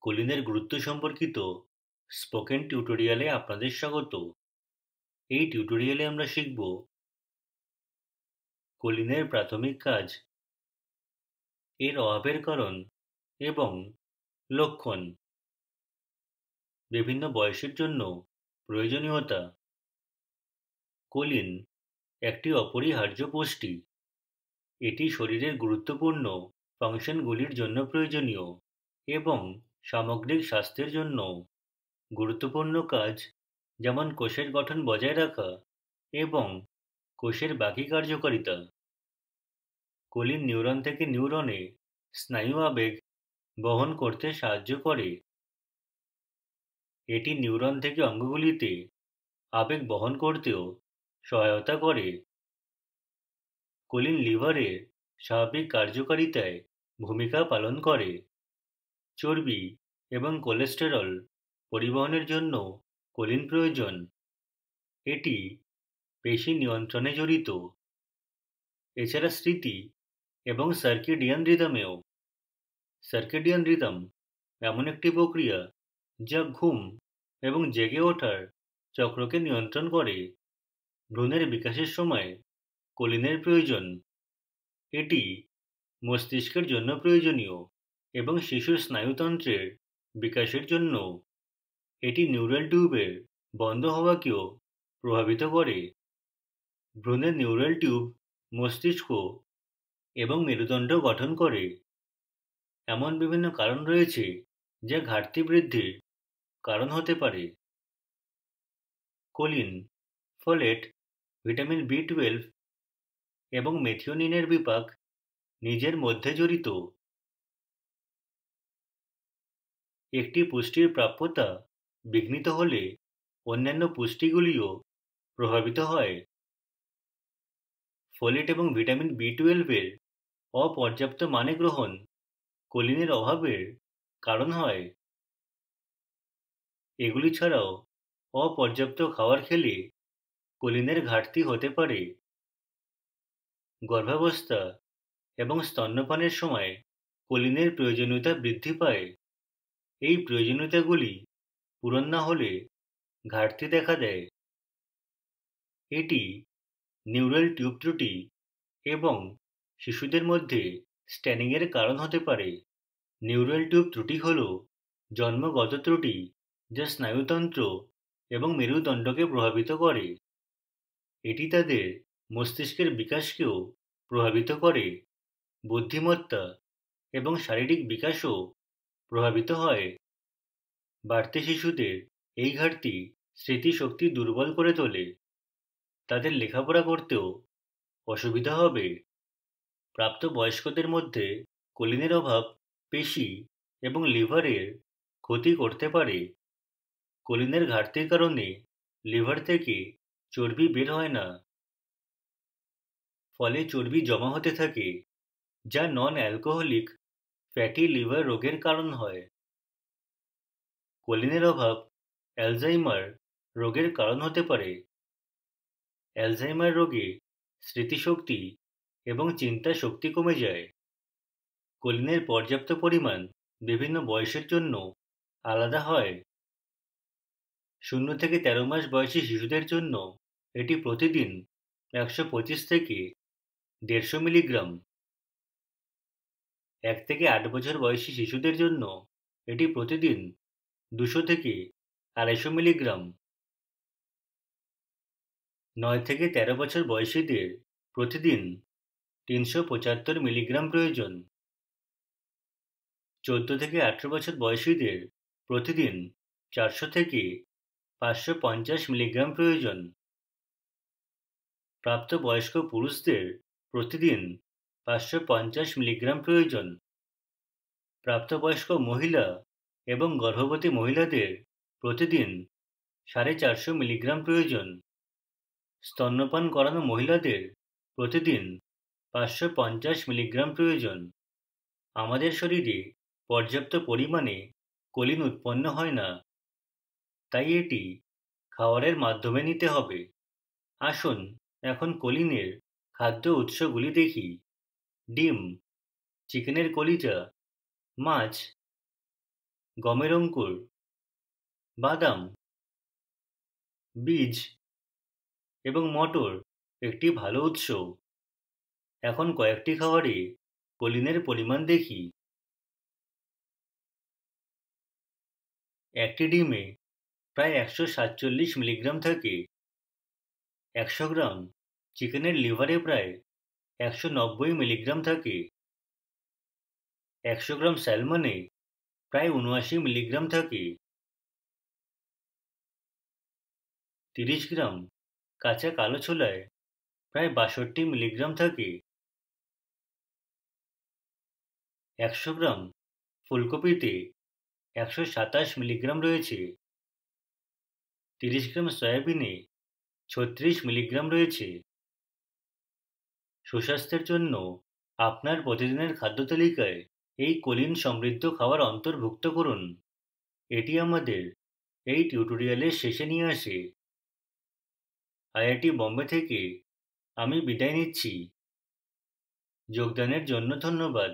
কোলিনের গুরুত্ব সম্পর্কিত স্পোকেন টিউটোরিয়ালে আপনাদের স্বাগত। এই টিউটোরিয়ালে আমরা শিখব কোলিনের প্রাথমিক কাজ, এর অভাবের কারণ এবং লক্ষণ, বিভিন্ন বয়সের জন্য প্রয়োজনীয়তা। কোলিন একটি অপরিহার্য পুষ্টি। এটি শরীরের গুরুত্বপূর্ণ ফাংশনগুলির জন্য প্রয়োজনীয় এবং সামগ্রিক স্বাস্থ্যের জন্য গুরুত্বপূর্ণ কাজ, যেমন কোষের গঠন বজায় রাখা এবং কোষের বাকি কার্যকারিতা। কোলিন নিউরন থেকে নিউরনে স্নায়ু আবেগ বহন করতে সাহায্য করে। এটি নিউরন থেকে অঙ্গগুলিতে আবেগ বহন করতেও সহায়তা করে। কোলিন লিভারের স্বাভাবিক কার্যকারিতায় ভূমিকা পালন করে। চর্বি এবং কোলেস্টেরল পরিবহনের জন্য কোলিন প্রয়োজন। এটি পেশি নিয়ন্ত্রণে জড়িত, এছাড়া স্মৃতি এবং সার্কেডিয়ান রিদমেও। সার্কেডিয়ান রিদম এমন একটি প্রক্রিয়া যা ঘুম এবং জেগে ওঠার চক্রকে নিয়ন্ত্রণ করে। ভ্রূণের বিকাশের সময় কোলিনের প্রয়োজন। এটি মস্তিষ্কের জন্য প্রয়োজনীয় এবং শিশুর স্নায়ুতন্ত্রের বিকাশের জন্য। এটি নিউরাল টিউবের বন্ধ হওয়াকেও প্রভাবিত করে। ভ্রূণের নিউরাল টিউব মস্তিষ্ক এবং মেরুদণ্ড গঠন করে। এমন বিভিন্ন কারণ রয়েছে যা ঘাটতি বৃদ্ধির কারণ হতে পারে। কোলিন, ফোলেট, ভিটামিন বি12 এবং মেথিওনিনের বিপাক নিজের মধ্যে জড়িত। একটি পুষ্টির প্রাপ্যতা বিঘ্নিত হলে অন্যান্য পুষ্টিগুলিও প্রভাবিত হয়। ফোলেট এবং ভিটামিন বি12 এর অপর্যাপ্ত মানে গ্রহণ কোলিনের অভাবের কারণ হয়। এগুলি ছাড়াও অপর্যাপ্ত খাবার খেলে কোলিনের ঘাটতি হতে পারে। গর্ভাবস্থা এবং স্তন্যপানের সময় কোলিনের প্রয়োজনীয়তা বৃদ্ধি পায়। এই প্রয়োজনীয়তাগুলি পূরণ না হলে ঘাটতি দেখা দেয়। এটি নিউরাল টিউব ত্রুটি এবং শিশুদের মধ্যে স্ট্যানিং এর কারণ হতে পারে। নিউরাল টিউব ত্রুটি হল জন্মগত ত্রুটি যা স্নায়ুতন্ত্র এবং মেরুদণ্ডকে প্রভাবিত করে। এটি তাদের মস্তিষ্কের বিকাশকেও প্রভাবিত করে। বুদ্ধিমত্তা এবং শারীরিক বিকাশও প্রভাবিত হয়। বাড়তি শিশুদের এই ঘাটতি স্মৃতিশক্তি দুর্বল করে তোলে। তাদের লেখাপড়া করতেও অসুবিধা হবে। প্রাপ্তবয়স্কদের মধ্যে কোলিনের অভাব পেশি এবং লিভারের ক্ষতি করতে পারে। কোলিনের ঘাটতির কারণে লিভার থেকে চর্বি বের হয় না, ফলে চর্বি জমা হতে থাকে, যা নন অ্যালকোহলিক ফ্যাটি লিভার রোগের কারণ হয়। কোলিনের অভাব অ্যালজাইমার রোগের কারণ হতে পারে। অ্যালজাইমার রোগে স্মৃতিশক্তি এবং চিন্তা শক্তি কমে যায়। কোলিনের পর্যাপ্ত পরিমাণ বিভিন্ন বয়সের জন্য আলাদা হয়। 0 থেকে 13 মাস বয়সী শিশুদের জন্য এটি প্রতিদিন 125 থেকে 150 মিলিগ্রাম। 1 থেকে 8 বছর বয়সী শিশুদের জন্য এটি প্রতিদিন 200 থেকে 250 মিলিগ্রাম। 9 থেকে 13 বছর বয়সীদের প্রতিদিন 375 মিলিগ্রাম প্রয়োজন। 14 থেকে 18 বছর বয়সীদের প্রতিদিন 400 থেকে 550 মিলিগ্রাম প্রয়োজন। প্রাপ্তবয়স্ক পুরুষদের প্রতিদিন 550 মিলিগ্রাম প্রয়োজন। প্রাপ্তবয়স্ক মহিলা এবং গর্ভবতী মহিলাদের প্রতিদিন 450 মিলিগ্রাম প্রয়োজন। স্তন্যপান করানো মহিলাদের প্রতিদিন 550 মিলিগ্রাম প্রয়োজন। আমাদের শরীরে পর্যাপ্ত পরিমাণে কোলিন উৎপন্ন হয় না, তাই এটি খাবারের মাধ্যমে নিতে হবে। আসুন এখন কোলিনের খাদ্য উৎসগুলি দেখি। ডিম, চিকেনের কলিজা, মাছ, গমের অঙ্কুর, বাদাম, বীজ এবং মটর একটি ভালো উৎস। এখন কয়েকটি খাবারে কোলিনের পরিমাণ দেখি। একটি ডিমে প্রায় 147 মিলিগ্রাম থাকে। 100 গ্রাম চিকেনের লিভারে প্রায় 190 মিলিগ্রাম থাকে। 100 গ্রাম স্যালমনে প্রায় 79 মিলিগ্রাম থাকে। 30 গ্রাম কাঁচা কালো ছোলায় প্রায় 62 মিলিগ্রাম থাকে। 100 গ্রাম ফুলকপিতে 127 মিলিগ্রাম রয়েছে। 30 গ্রাম সয়াবিনে 36 মিলিগ্রাম রয়েছে। সুস্বাস্থ্যের জন্য আপনার প্রতিদিনের খাদ্য তালিকায় এই কোলিন সমৃদ্ধ খাবার অন্তর্ভুক্ত করুন। এটি আমাদের এই টিউটোরিয়ালের শেষে নিয়ে আসে। আইআইটি বোম্বে থেকে আমি বিদায় নিচ্ছি। যোগদানের জন্য ধন্যবাদ।